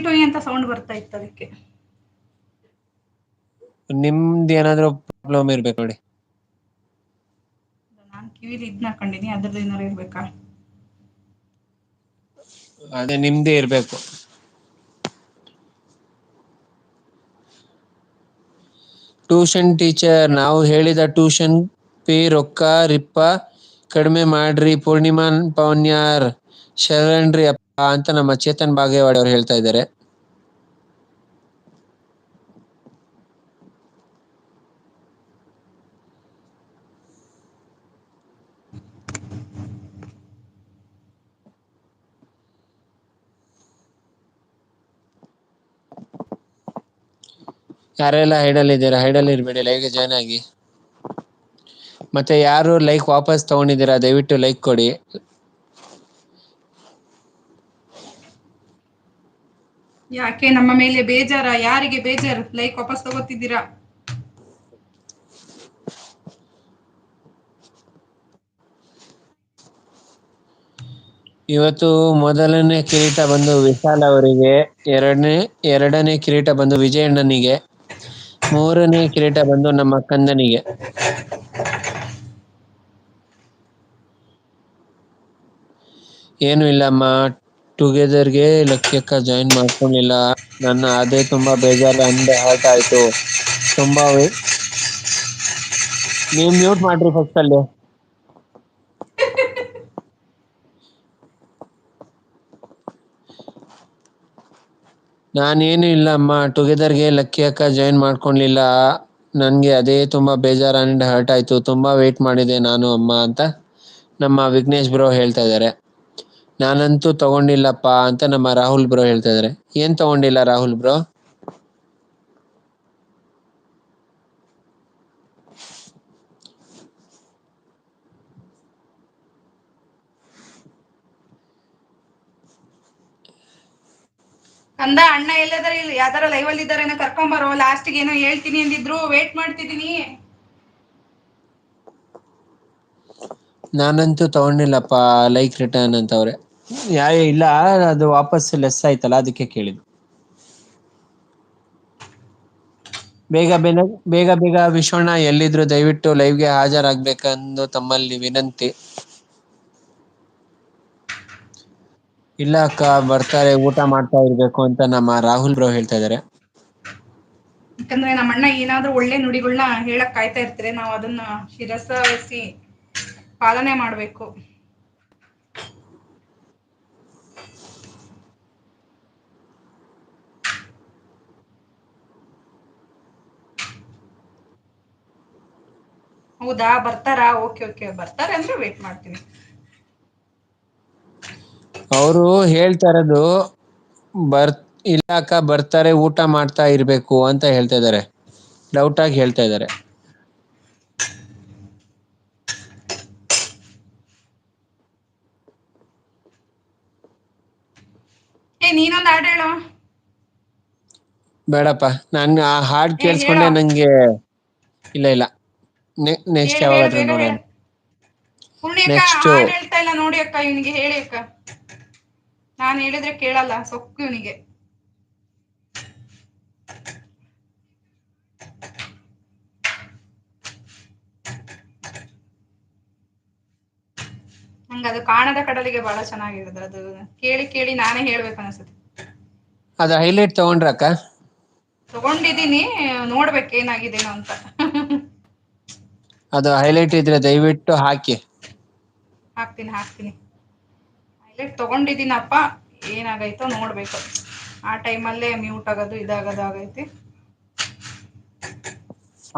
ಟೊಯ್ ಅಂತ ಸೌಂಡ್ ಬರ್ತಾ ಇತ್ತು ಅದಕ್ಕೆ. ನಿಮ್ದು ಏನಾದ್ರು ಪ್ರಾಬ್ಲಮ್ ಇರ್ಬೇಕು ನೋಡಿ. ನಾನ್ ಕಿವಿಲಿ ಇದ್ನ ಹಾಕೊಂಡಿನಿ ಅದ್ರದ್ದು ಏನಾರು ಇರ್ಬೇಕಾ. ಅದೇ ನಿಮ್ದೇ ಇರ್ಬೇಕು. ಟ್ಯೂಷನ್ ಟೀಚರ್ ನಾವು ಹೇಳಿದ ಟ್ಯೂಷನ್ ಫೀ ರೊಕ್ಕ ರಿಪ್ಪ ಕಡಿಮೆ ಮಾಡ್ರಿ ಪೂರ್ಣಿಮಾನ್ ಪವನ್ಯಾರ್ ಶರಣ್ರಿ ಅಪ್ಪ ಅಂತ ನಮ್ಮ ಚೇತನ್ ಬಾಗೇವಾಡಿ ಅವ್ರು ಹೇಳ್ತಾ ಇದ್ದಾರೆ. ಯಾರೆಲ್ಲ ಹೈಡಲ್ ಇದ್ದೀರಾ ಹೈಡಲ್ ಇರ್ಬೇಡಿ, ಲೈವ್ಗೆ ಜಾಯ್ನ್ ಆಗಿ. ಮತ್ತೆ ಯಾರು ಲೈಕ್ ವಾಪಸ್ ತಗೊಂಡಿದ್ದೀರಾ ದಯವಿಟ್ಟು ಲೈಕ್ ಕೊಡಿ. ಯಾಕೆ ನಮ್ಮ ಮೇಲೆ ಬೇಜಾರ? ಯಾರಿಗೆ ಬೇಜಾರು ಲೈಕ್ ವಾಪಸ್ ತಗೋತಿದ್ದೀರಾ? ಇವತ್ತು ಮೊದಲನೇ ಕಿರೀಟ ಬಂದು ವಿಶಾಲ್ ಅವರಿಗೆ, ಎರಡನೇ ಕಿರೀಟ ಬಂದು ವಿಜಯಣ್ಣನಿಗೆ, ಮೂರನೇ ಕಿರೀಟ ಬಂದು ನಮ್ಮ ಕಂದನಿಗೆ. ಏನು ಇಲ್ಲಮ್ಮ, ಟುಗೆದರ್ಗೆ ಲಕ್ಕಿಯಕ್ಕ ಜಾಯಿನ್ ಮಾಡ್ಕೊಂಡಿಲ್ಲ. ನನ್ನ ಅದೇ ತುಂಬಾ ಬೇಜಾರು, ಅಂಡ್ ಹರ್ಟ್ ಆಯ್ತು ತುಂಬಾ. ನೀವು ಮ್ಯೂಟ್ ಮಾಡ್ರಿ ಫಸ್ಟ್ ಅಲ್ಲಿ. ನಾನೇನು ಇಲ್ಲ ಅಮ್ಮ, ಟುಗೆದರ್ಗೆ ಲಕ್ಕಿ ಅಕ್ಕ ಜಾಯಿನ್ ಮಾಡ್ಕೊಳ್ಲಿಲ್ಲ. ನನ್ಗೆ ಅದೇ ತುಂಬಾ ಬೇಜಾರು ಅಂಡ್ ಹರ್ಟ್ ಆಯ್ತು. ತುಂಬಾ ವೇಟ್ ಮಾಡಿದೆ ನಾನು ಅಮ್ಮ ಅಂತ ನಮ್ಮ ವಿಘ್ನೇಶ್ ಬ್ರೋ ಹೇಳ್ತಾ ಇದ್ದಾರೆ. ನಾನಂತೂ ತಗೊಂಡಿಲ್ಲಪ್ಪಾ ಅಂತ ನಮ್ಮ ರಾಹುಲ್ ಬ್ರೋ ಹೇಳ್ತಾ ಇದಾರೆ. ಏನ್ ತಗೊಂಡಿಲ್ಲ ರಾಹುಲ್ ಬ್ರೋ? ಕಂದ ಅಣ್ಣ ಎಲ್ಲದಾರ? ಇಲ್ಲ ಯಾವ್ದಾರ ಲೈವ್ ಅಲ್ಲಿ ಇದಾರೆ ಕರ್ಕೊಂಬರೋ. ಲಾಸ್ಟ್ಗೆ ಏನೋ ಹೇಳ್ತೀನಿ ಅಂದಿದ್ರು, ವೇಟ್ ಮಾಡ್ತಿದೀನಿ. ನಾನಂತೂ ತಗೊಂಡಿಲ್ಲಪ್ಪ ಲೈಕ್ ರಿಟರ್ನ್ ಅಂತವ್ರೆ. ಇಲ್ಲ ಅದು ವಾಪಸ್ ಲೆಸ್ ಆಯ್ತಲ್ಲ ಅದಕ್ಕೆ ಕೇಳಿದ್ದು. ಬೇಗ ಬೇಗ ವಿಶ್ವಣ್ಣ ಎಲ್ಲಿದ್ರು ದಯವಿಟ್ಟು ಲೈವ್ಗೆ ಹಾಜರಾಗ್ಬೇಕೆಂದು ತಮ್ಮಲ್ಲಿ ವಿನಂತಿ. ಇಲ್ಲ ಅಕ್ಕ ಬರ್ತಾರೆ, ಊಟ ಮಾಡ್ತಾ ಇರ್ಬೇಕು ಅಂತ ನಮ್ಮ ರಾಹುಲ್ ಬ್ರೋ ಹೇಳ್ತಾ ಇದಾರೆ. ಯಾಕಂದ್ರೆ ನಮ್ಮ ಅಣ್ಣ ಏನಾದ್ರೂ ಒಳ್ಳೆ ನುಡಿಗಳನ್ನ ಹೇಳಕ್ ಕಾಯ್ತಾ ಇರ್ತಾರೆ, ನಾವು ಅದನ್ನ ಶಿರಸಾವಹಿಸಿ ಪಾಲನೆ ಮಾಡ್ಬೇಕು. ಹೌದಾ, ಬರ್ತಾರಾ? ಓಕೆ ಓಕೆ, ಬರ್ತಾರೆ ಅಂದ್ರೆ ವೇಟ್ ಮಾಡ್ತೀನಿ. ಅವರು ಹೇಳ್ತಾ ಇರೋದು ಇಲ್ಲ ಅಕ್ಕ ಬರ್ತಾರೆ, ಊಟ ಮಾಡ್ತಾ ಇರ್ಬೇಕು ಅಂತ ಹೇಳ್ತಾ ಇದಾರೆ. ಡೌಟ್ ಆಗಿ ಹೇಳ್ತಾ ಇದಾರೆ. ನೀನೊಂದು ಹಾಡು ಹೇಳೋ. ಬೇಡಪ್ಪ, ನಾನು ಆ ಹಾಡ್ ಹೇಳೋ. ಕೇಳಿಸ್ಕೊಂಡೆ ನಂಗೆ ಇಲ್ಲ. ನೆಕ್ಸ್ಟ್ ಹೇಳು ಹೇಳು, ಯಾವಾಗಾದ್ರೂ ಬೇಗ ನೋಡೋಣ. ಹೇಳು. ಪೂರ್ಣಿ ಅಕ್ಕ ನೆಕ್ಸ್ಟ್ ಹಾಡು ಹೇಳ್ತಾ ಇಲ್ಲ ನೋಡಿ ಅಕ್ಕ, ಇವನಿಗೆ ಹೇಳಿ ಅಕ್ಕ. ನಾನು ಹೇಳಿದ್ರೆ ಕೇಳಲ್ಲ, ಸೊಕ್ಕು ಇವನಿಗೆ. ನಂಗೆ ಅದು ಕಾಣದ ಕಡಲಿಗೆ ಬಹಳ ಚೆನ್ನಾಗಿರುತ್ತೆ. ಅದು ಕೇಳಿ ಕೇಳಿ ನಾನೇ ಹೇಳ್ಬೇಕು ಅನ್ಸುತ್ತೆ. ಅದು ಹೈಲೈಟ್ ತಗೊಂಡ್ರಕ್ಕ? ತಗೊಂಡಿದ್ದೀನಿ, ನೋಡ್ಬೇಕು ಏನಾಗಿದೇನೋ ಅಂತ. ಅದು ಹೈಲೈಟ್ ಇದ್ರೆ ದಯವಿಟ್ಟು ಹಾಕಿ. ಹಾಕ್ತೀನಿ. ಹೈಲೈಟ್ ತಗೊಂಡಿದ್ದೀನಪ್ಪ, ಏನಾಗೈತೋ ನೋಡ್ಬೇಕು. ಆ ಟೈಮಲ್ಲೇ ಮ್ಯೂಟ್ ಆಗೋದು ಇದಾಗೋದು ಆಗೈತಿ.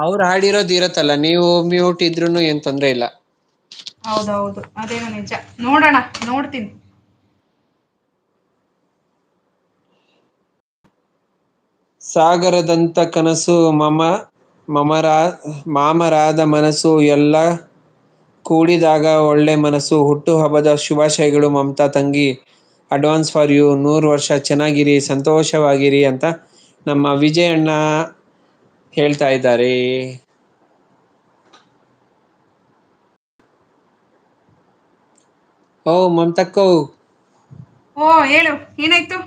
ಅವ್ರು ಹಾಡಿರೋದು ಇರತ್ತಲ್ಲ, ನೀವು ಮ್ಯೂಟ್ ಇದ್ರೂನು ಏನ್ ತೊಂದ್ರೆ ಇಲ್ಲ. ಹೌದೌದು, ಅದೇನು ನಿಜ. ನೋಡೋಣ, ನೋಡ್ತೀನಿ. ಸಾಗರದಂತ ಕನಸು ಮಾಮರಾದ ಮನಸ್ಸು ಎಲ್ಲ ಕೂಡಿದಾಗ ಒಳ್ಳೆ ಮನಸ್ಸು. ಹುಟ್ಟು ಹಬ್ಬದ ಶುಭಾಶಯಗಳು ಮಮತಾ ತಂಗಿ, ಅಡ್ವಾನ್ಸ್ ಫಾರ್ ಯು. 100 ವರ್ಷ ಚೆನ್ನಾಗಿರಿ, ಸಂತೋಷವಾಗಿರಿ ಅಂತ ನಮ್ಮ ವಿಜಯಣ್ಣ ಹೇಳ್ತಾ ಇದ್ದಾರೆ. ಓ ಮಮತಕ್ಕೋ. ಓ ಹೇಳು, ಏನಾಯ್ತು?